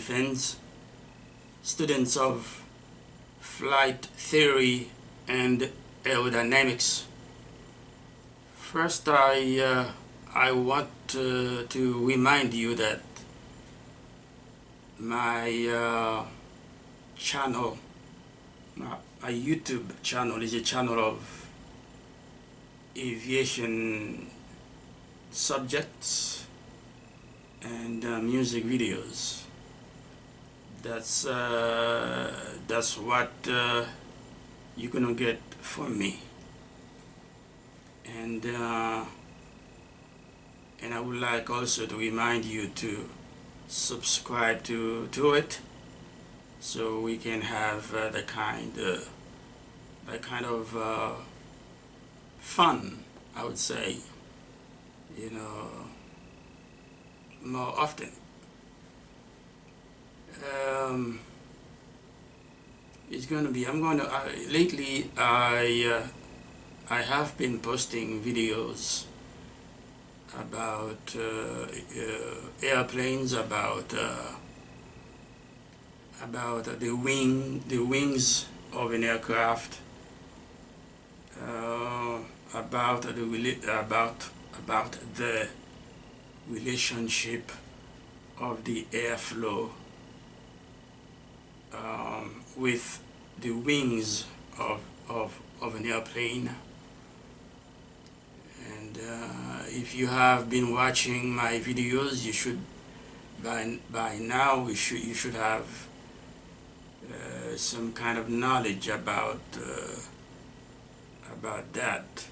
Cherenfant, students of flight theory and aerodynamics. First, I want to remind you that my channel, my YouTube channel, is a channel of aviation subjects and music videos. That's what you're gonna get from me, and I would like also to remind you to subscribe to it, so we can have the kind of fun, I would say, more often. It's going to be, lately I have been posting videos about airplanes, about the wings of an aircraft, about the relationship of the airflow with the wings of an airplane. And if you have been watching my videos, you should by now you should have some kind of knowledge about that.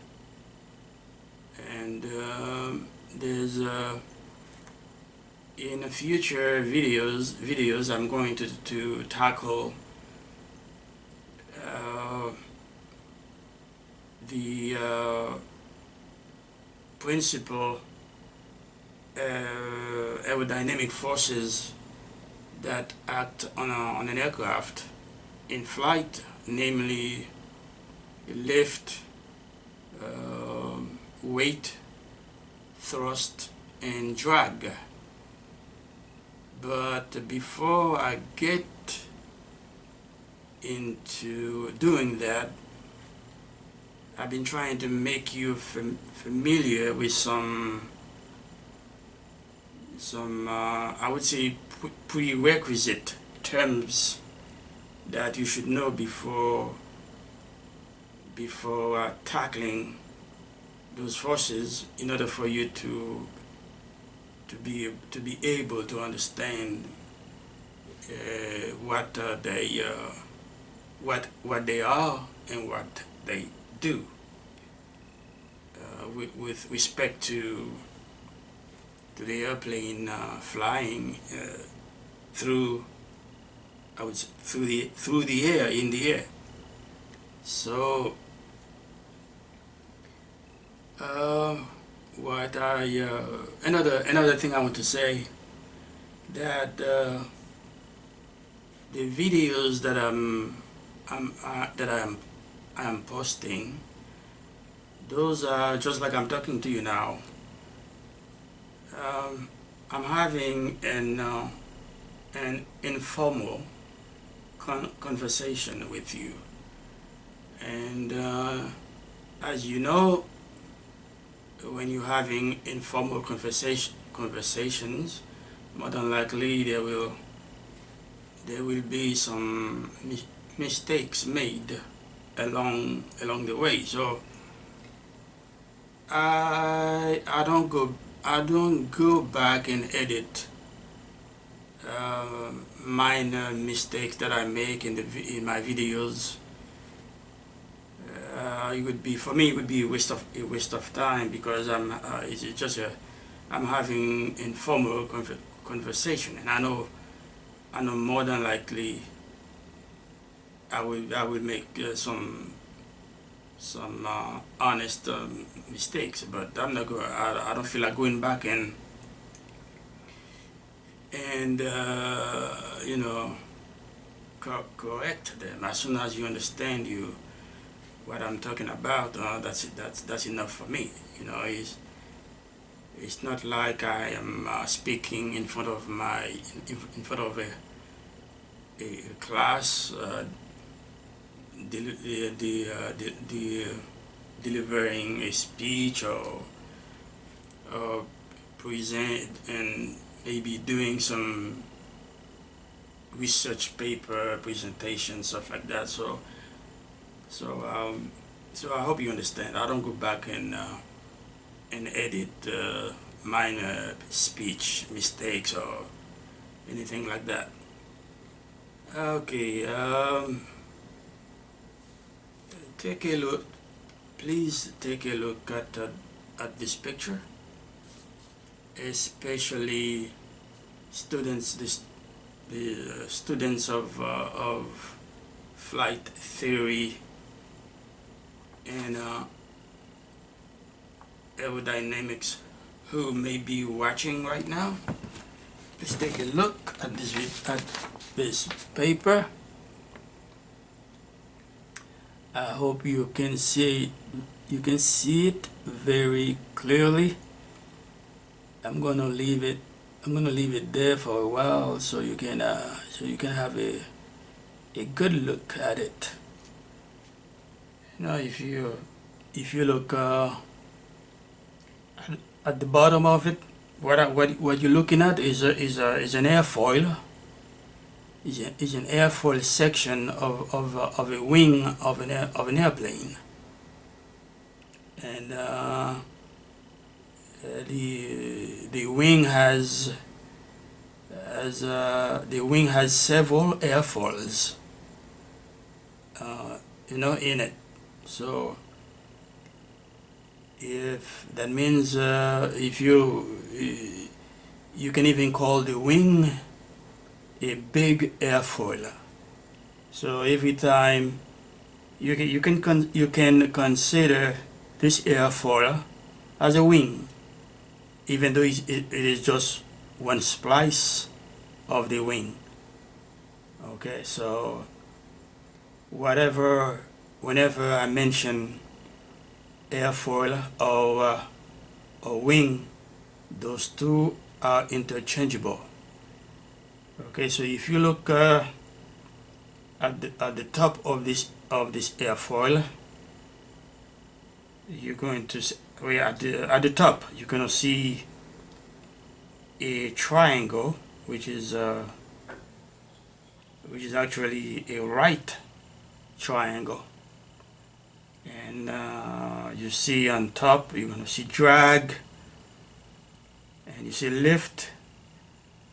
And there's in future videos I'm going to tackle the principal aerodynamic forces that act on an aircraft in flight, namely lift, weight, thrust, and drag. But before I get into doing that, I've been trying to make you familiar with some I would say prerequisite terms that you should know before tackling those forces, in order for you to be able to understand what they are and what they do with respect to the airplane flying through the air, in the air. So another thing I want to say, that the videos that I am posting, those are just like I'm talking to you now. I'm having an informal conversation with you, and as you know, when you're having informal conversations, more than likely there will be some mistakes made along the way. So I don't go back and edit minor mistakes that I make in my videos. It would be, for me, it would be a waste of time, because I'm having informal conversation, and I know more than likely I will make some honest mistakes, but I'm not going. I don't feel like going back and correct them. As soon as you understand what I'm talking about, that's enough for me. It's not like I am speaking in front of in front of a class, delivering a speech or present and maybe doing some research paper presentation, stuff like that. So so I hope you understand. I don't go back and edit minor speech mistakes or anything like that. Okay, take a look. Please take a look at this picture, especially students. The students of flight theory and aerodynamics who may be watching right now. Let's take a look at this paper. I hope you can see it very clearly. I'm gonna leave it there for a while so you can have a good look at it. Now if you look at the bottom of it, what you're looking at is an airfoil. Is an airfoil section of a wing of an airplane, and the wing has several airfoils, in it. So if that means if you can even call the wing a big airfoil. So every time you can consider this airfoil as a wing, even though it is just one splice of the wing. Okay, so whenever I mention airfoil or wing, those two are interchangeable. Okay, so if you look at the top of this airfoil, you're going to see, at the top you're going to see a triangle, which is actually a right triangle, and you see on top you're going to see drag, and you see lift,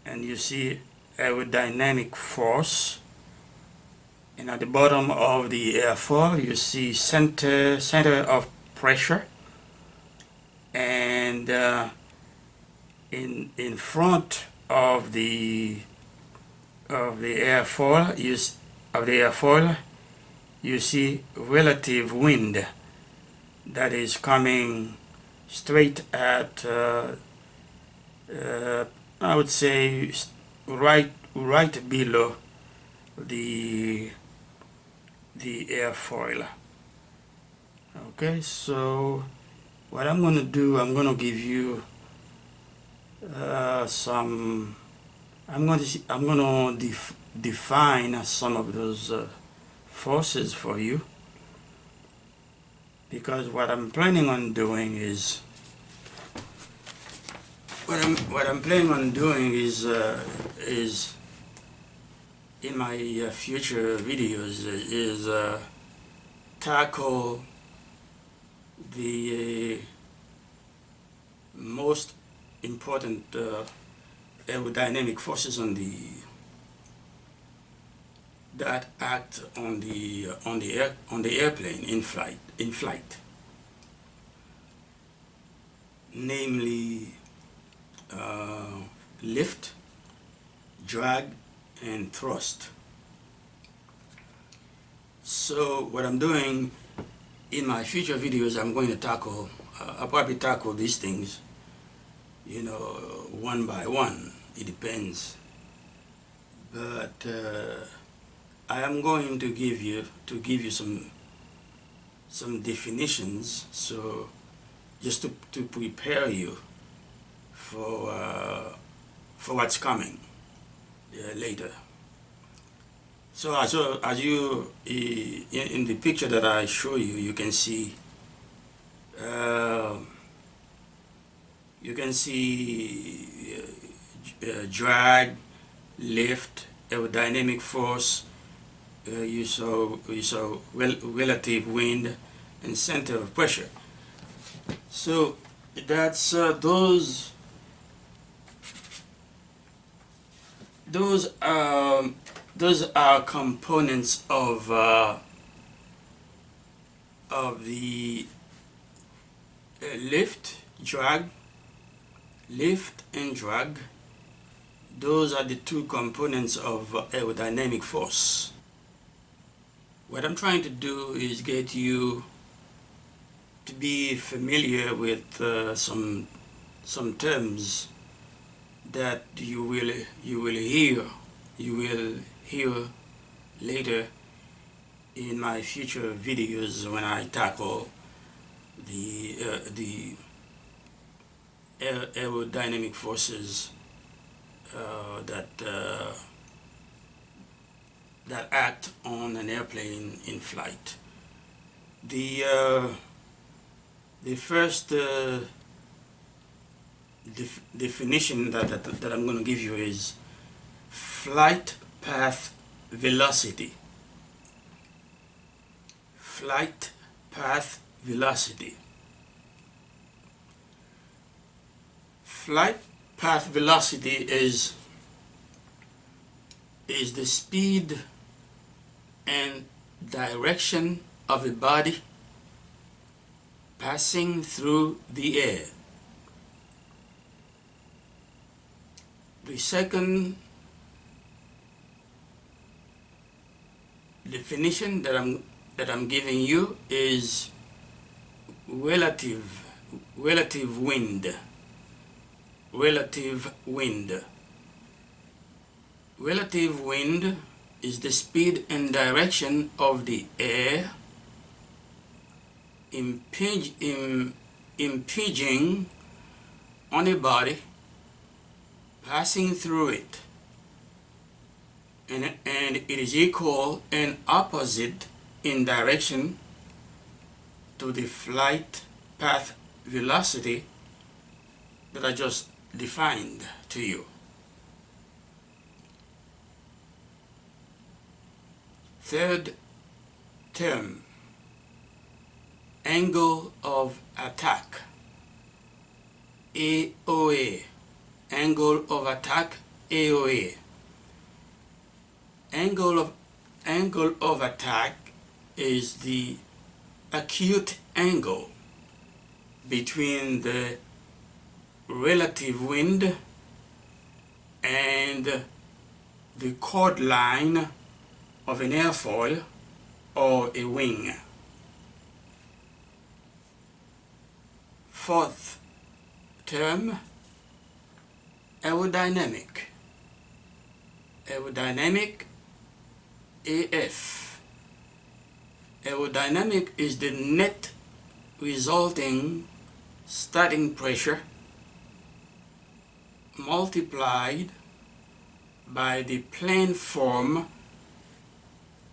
and you see aerodynamic force, and at the bottom of the airfoil you see center of pressure, and in front of the airfoil you see relative wind that is coming straight at I would say right below the airfoil. Okay, so what I'm going to do, I'm going to give you some. I'm going to define some of those forces for you, because what I'm planning on doing is in my future videos is tackle the most important aerodynamic forces that act on the airplane in flight, namely lift, drag, and thrust. So what I'm doing in my future videos, I'm going to tackle, I'll probably tackle these things, one by one. It depends. But I am going to give you some definitions, so just to prepare you for what's coming later. So as you in the picture that I show you, you can see drag, lift, aerodynamic force. You saw relative wind and center of pressure. So that's those are components of the lift and drag. Those are the two components of aerodynamic force. What I'm trying to do is get you to be familiar with some terms that you will hear later in my future videos when I tackle the aerodynamic forces that act on an airplane in flight. The first definition that I'm going to give you is flight path velocity. Flight path velocity. Flight path velocity is the speed and direction of a body passing through the air. The second definition that I'm giving you is relative wind. Relative wind. Relative wind is the speed and direction of the air impinging on a body passing through it, and it is equal and opposite in direction to the flight path velocity that I just defined to you. Third term, angle of attack, AOA. Angle of attack, AOA. Angle of attack is the acute angle between the relative wind and the chord line of an airfoil or a wing. Fourth term, aerodynamic. Aerodynamic, AF. Aerodynamic is the net resulting starting pressure multiplied by the plane form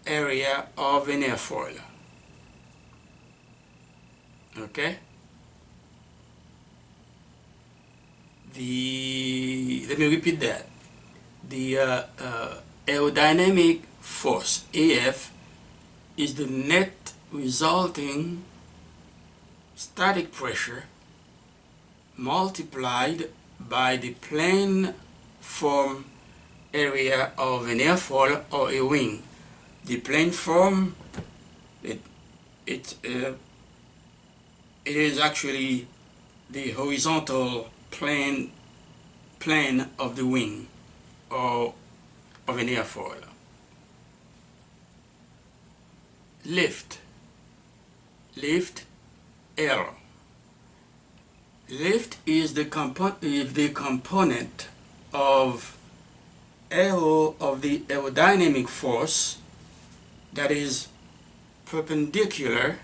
area of an airfoil. Okay? Let me repeat that. The aerodynamic force, AF, is the net resulting static pressure multiplied by the plane form area of an airfoil or a wing. The plane form, it is actually the horizontal plane of the wing or of an airfoil. Lift, L. Lift is the component of the aerodynamic force that is perpendicular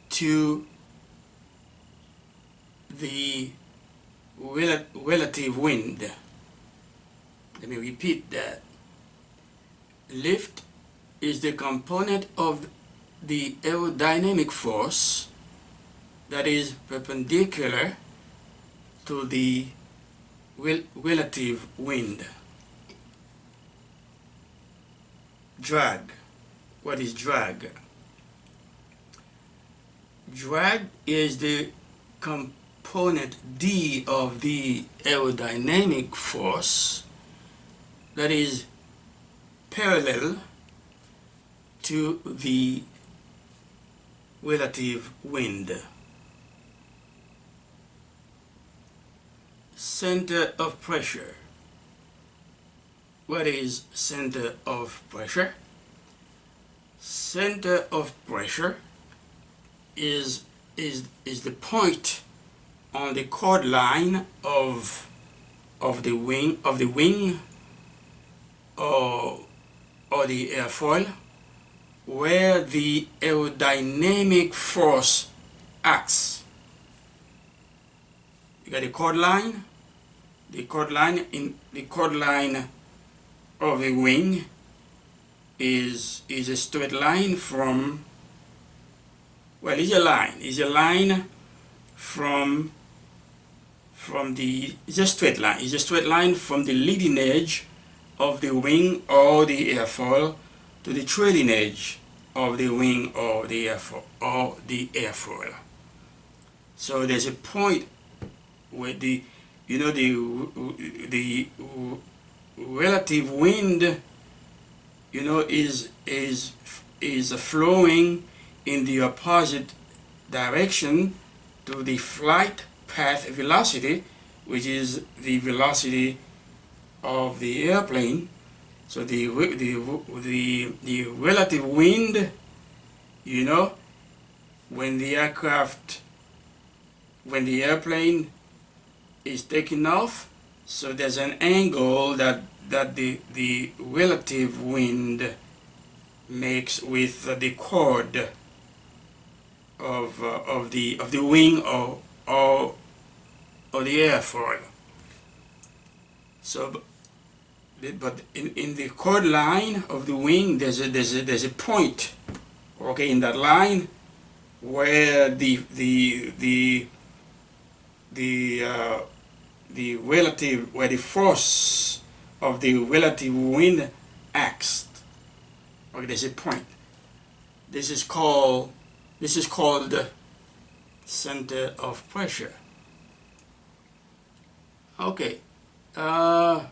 to the relative wind. Let me repeat that. Lift is the component of the aerodynamic force that is perpendicular to the relative wind. Drag. What is drag? Drag is the component D of the aerodynamic force that is parallel to the relative wind. Center of pressure. What is center of pressure? Center of pressure is the point on the chord line of the wing or the airfoil where the aerodynamic force acts. You got the chord line. The chord line of the wing is a straight line from, well, it's a line from the, it's a straight line from the leading edge of the wing or the airfoil to the trailing edge of the wing or the airfoil. So there's a point where the relative wind, is flowing in the opposite direction to the flight path velocity, which is the velocity of the airplane. So the relative wind, when the airplane is taking off, so there's an angle that the relative wind makes with the chord of the wing or the airfoil. So, but in the chord line of the wing, there's a point, okay, in that line where the force of the relative wind acts. Okay, there's a point. This is called center of pressure. Okay. Now,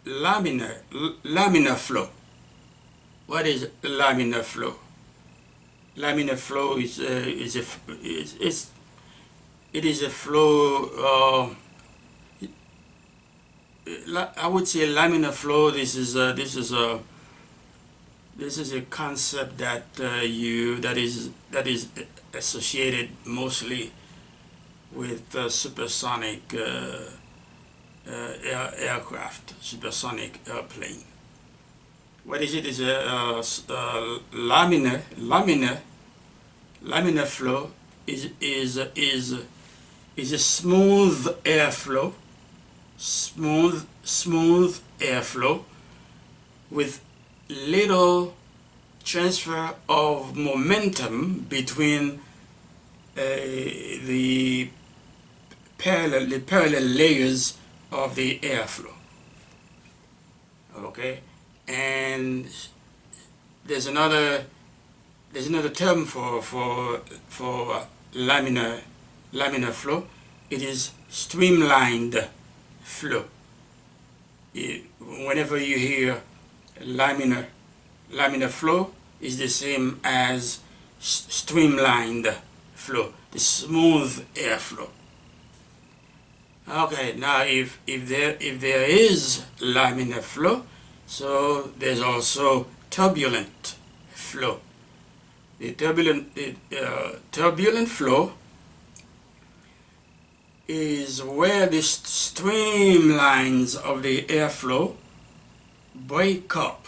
laminar flow. What is laminar flow? Laminar flow is a flow. I would say laminar flow. This is a concept that is associated mostly with supersonic aircraft, supersonic airplane. What is it? Is a laminar flow is a smooth airflow, smooth airflow with little transfer of momentum between the parallel layers of the airflow. Okay, and there's another term for laminar flow. It is streamlined flow. Whenever you hear laminar flow, is the same as streamlined flow, the smooth airflow. Okay, now if there is laminar flow, so there's also turbulent flow. The turbulent flow is where the streamlines of the airflow break up,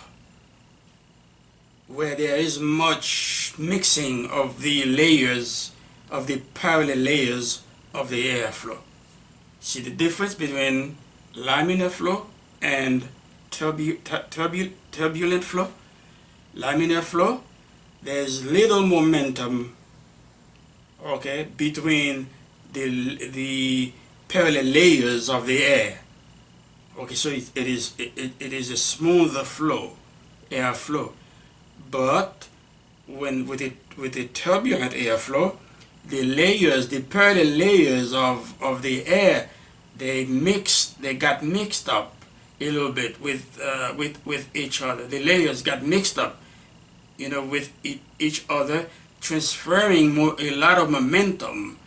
where there is much mixing of the layers, of the parallel layers of the airflow. See the difference between laminar flow and turbulent flow? Laminar flow, there's little momentum, okay, between the parallel layers of the air. Okay, so it is a smoother flow, airflow. But when with the turbulent airflow, the layers, the parallel layers of the air, they got mixed up a little bit with each other. The layers got mixed up, with each other, transferring a lot of momentum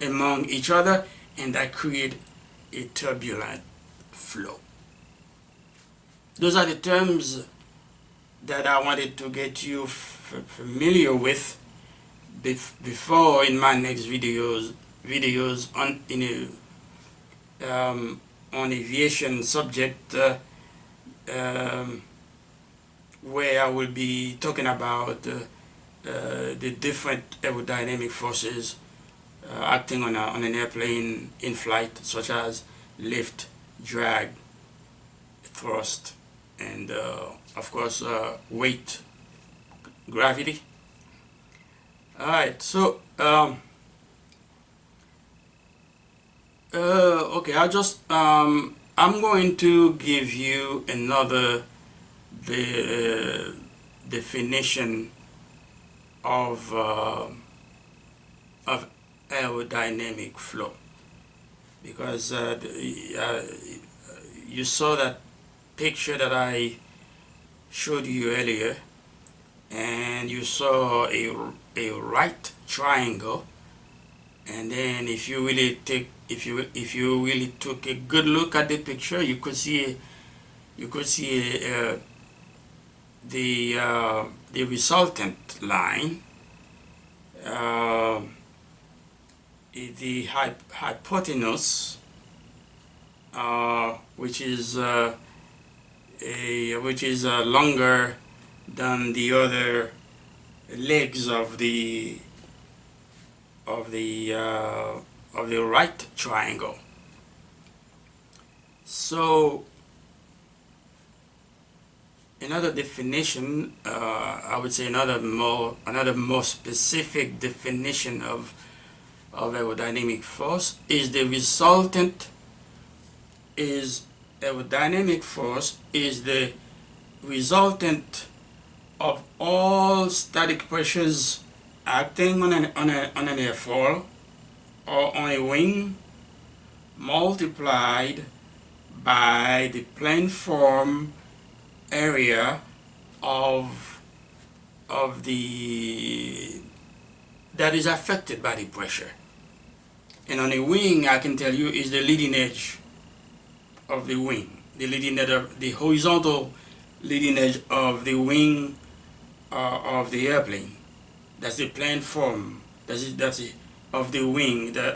among each other, and that create a turbulent flow. Those are the terms that I wanted to get you familiar with before in my next videos on aviation subject, where I will be talking about the different aerodynamic forces acting on an airplane in flight, such as lift, drag, thrust, and of course weight, gravity. Alright, so okay, I'm going to give you another definition of aerodynamic flow, because you saw that picture that I showed you earlier, and you saw a right triangle, and then if you really took a good look at the picture, you could see the resultant line, the hypotenuse, which is longer than the other legs of the right triangle. So another definition, I would say another more specific definition of aerodynamic force is aerodynamic force is the resultant of all static pressures acting on an airfoil or on a wing, multiplied by the planeform area that is affected by the pressure. And on a wing, I can tell you, is the leading edge of the wing, the horizontal leading edge of the wing of the airplane. That's the planeform. That's it of the wing, the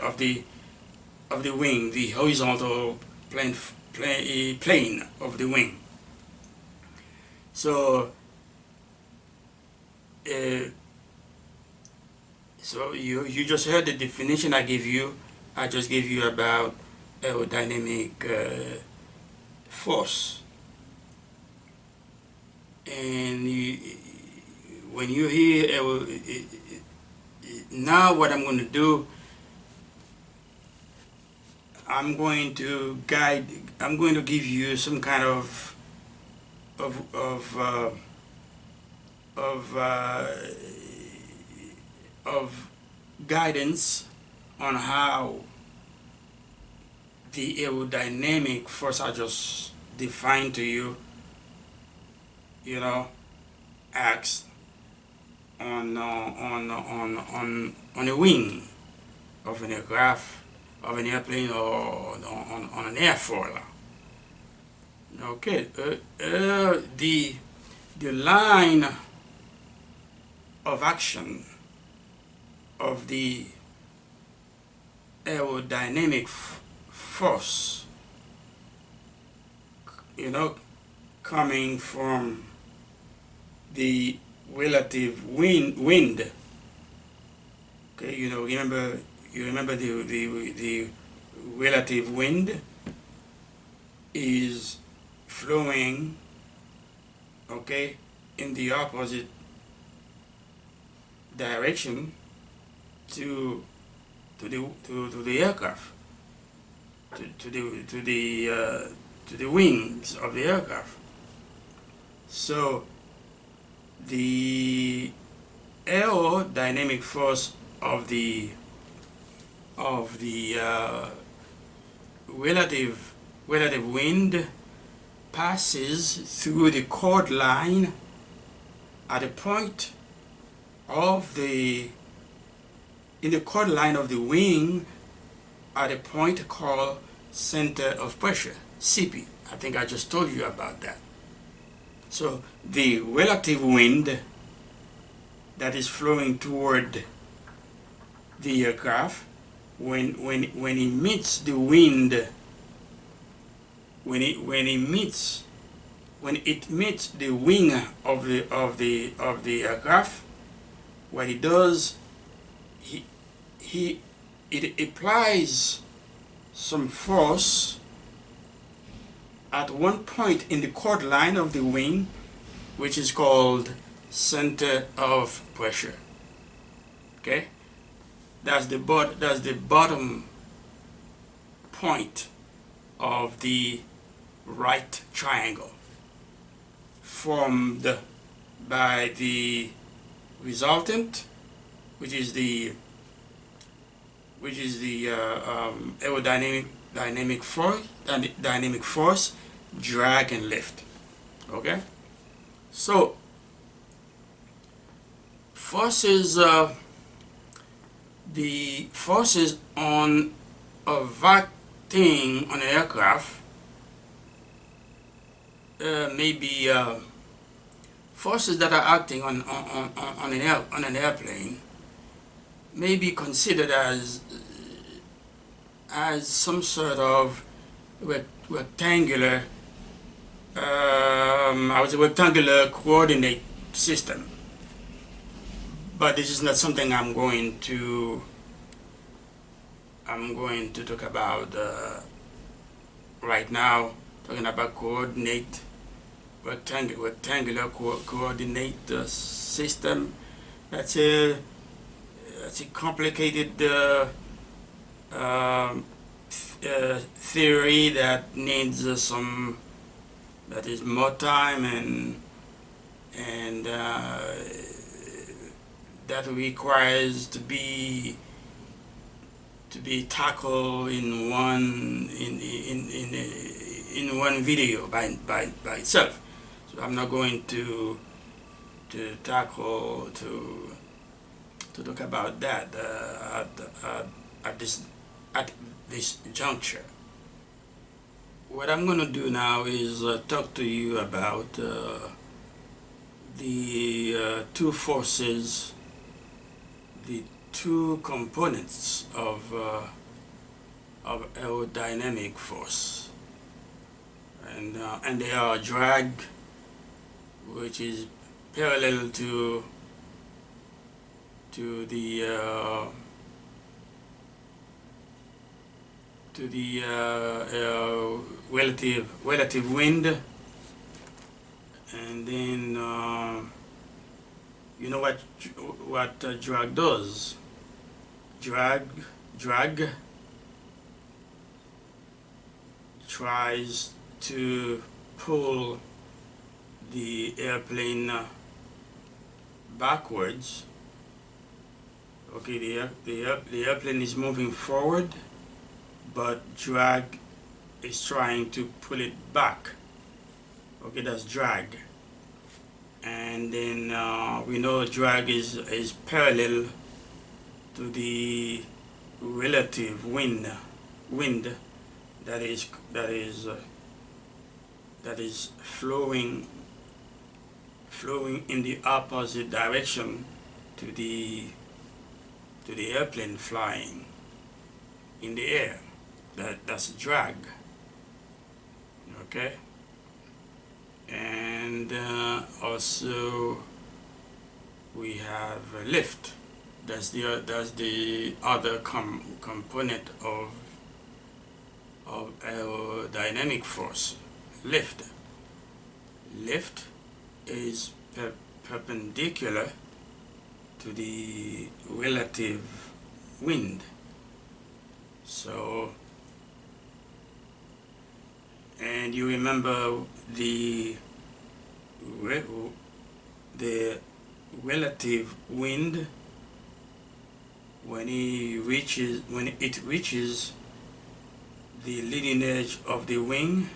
horizontal plane of the wing. So you just heard the definition I gave you. I just gave you about aerodynamic force. And when you hear now, what I'm going to do, I'm going to give you some kind of guidance on how the aerodynamic force I just defined to you, acts on a wing of an aircraft, of an airplane, or on an airfoil. Okay, the line of action of the aerodynamic force, coming from the relative wind. Okay, remember you remember the relative wind is flowing, okay, in the opposite direction to the aircraft, to the wings of the aircraft. So the aerodynamic force of the relative wind passes through the chord line at a point of in the chord line of the wing at a point called center of pressure, CP. I think I just told you about that. So the relative wind that is flowing toward the aircraft, when it meets the wind, when it meets the wing of the aircraft, what it does, it applies some force at one point in the chord line of the wing, which is called center of pressure. Okay, that's the bottom point of the right triangle, formed by the resultant, which is the aerodynamic force, drag and lift. Okay, so forces, the forces on a vacuum on an aircraft may be forces that are acting on an airplane may be considered as some sort of rectangular rectangular coordinate system. But this is not something I'm going to talk about right now. Talking about rectangular coordinate system. That's a complicated theory that needs that is more time and that requires to be tackled in one video by itself. So I'm not going to talk about that at this juncture. What I'm going to do now is talk to you about the two forces, the two components of aerodynamic force, and they are drag, which is parallel to the relative wind, and then you know what drag does. Drag tries to pull the airplane backwards. Okay, the airplane is moving forward, but drag is trying to pull it back. Okay, that's drag. And then we know drag is parallel to the relative wind that is flowing in the opposite direction to the airplane flying in the air. That's drag. Okay, and also we have lift. that's the other component of aerodynamic force, lift. Lift is perpendicular to the relative wind. So, and you remember the relative wind when it reaches the leading edge of the wing.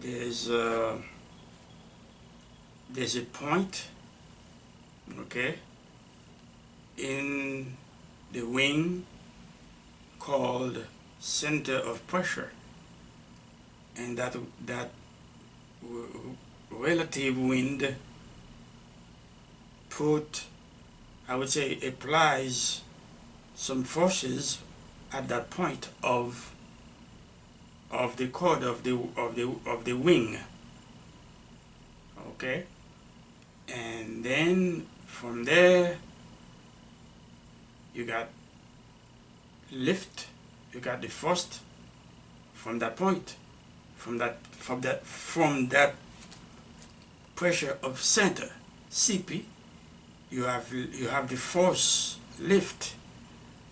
There's a point, okay, in the wing called center of pressure, and that relative wind applies some forces at that point of the chord of the wing, okay, and then from there you got lift. You got the force from that point, from that pressure of center, CP. You have the force lift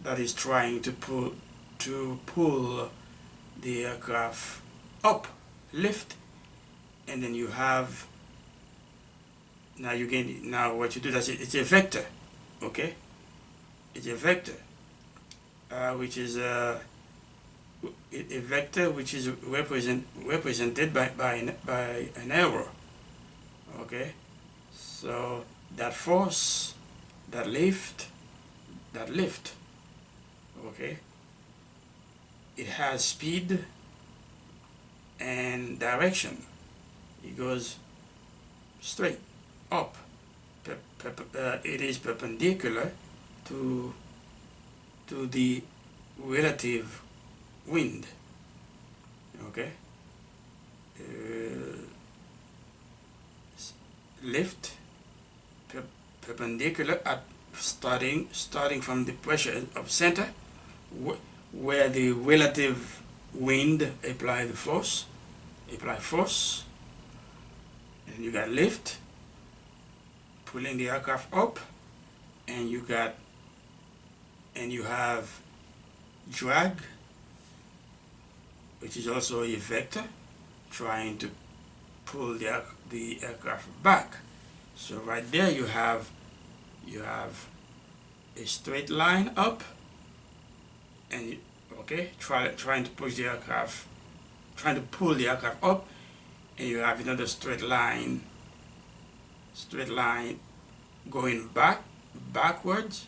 that is trying to pull the aircraft up, lift, and then you have now what you do, it's a vector, okay? It's a vector, which is a vector which is represented by an arrow, okay? So that force, that lift, okay, it has speed and direction. It goes straight up. It is perpendicular to the relative wind, okay. Lift perpendicular at starting from the pressure of center, where the relative wind apply force, and you got lift pulling the aircraft up, and you have drag, which is also a vector trying to pull the aircraft back. So right there you have a straight line up, and okay, trying to push the aircraft, trying to pull the aircraft up, and you have another straight line going backwards,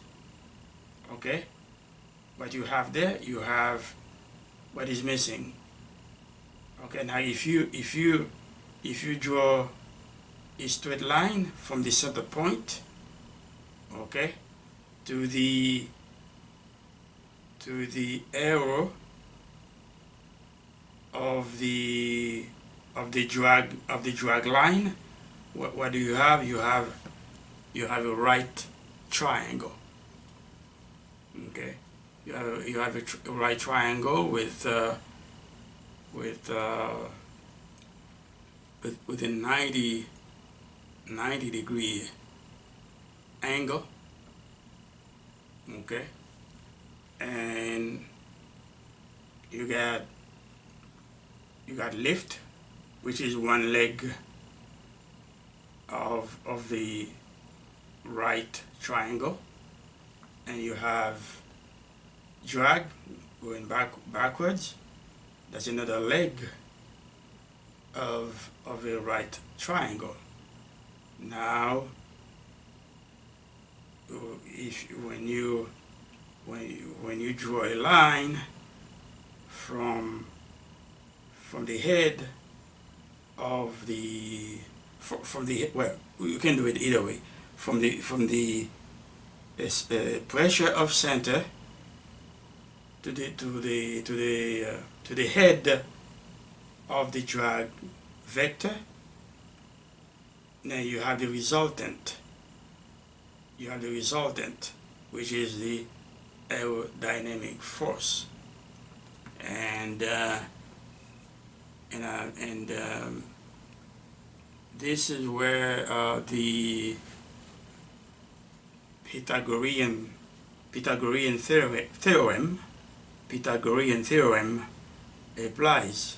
okay. What you have there, you have what is missing, okay. Now if you draw a straight line from the center point, okay, to the arrow of the drag line, what do you have? You have a right triangle, okay. You have a right triangle with a 90 degree angle, okay, and you got lift, which is one leg of the right triangle, and you have drag going backwards. That's another leg of a right triangle. Now, when you draw a line from the head of well, you can do it either way, from the pressure of center to the head of the drag vector. Now you have the resultant. you have the resultant, which is the aerodynamic force. And this is where the Pythagorean theorem applies.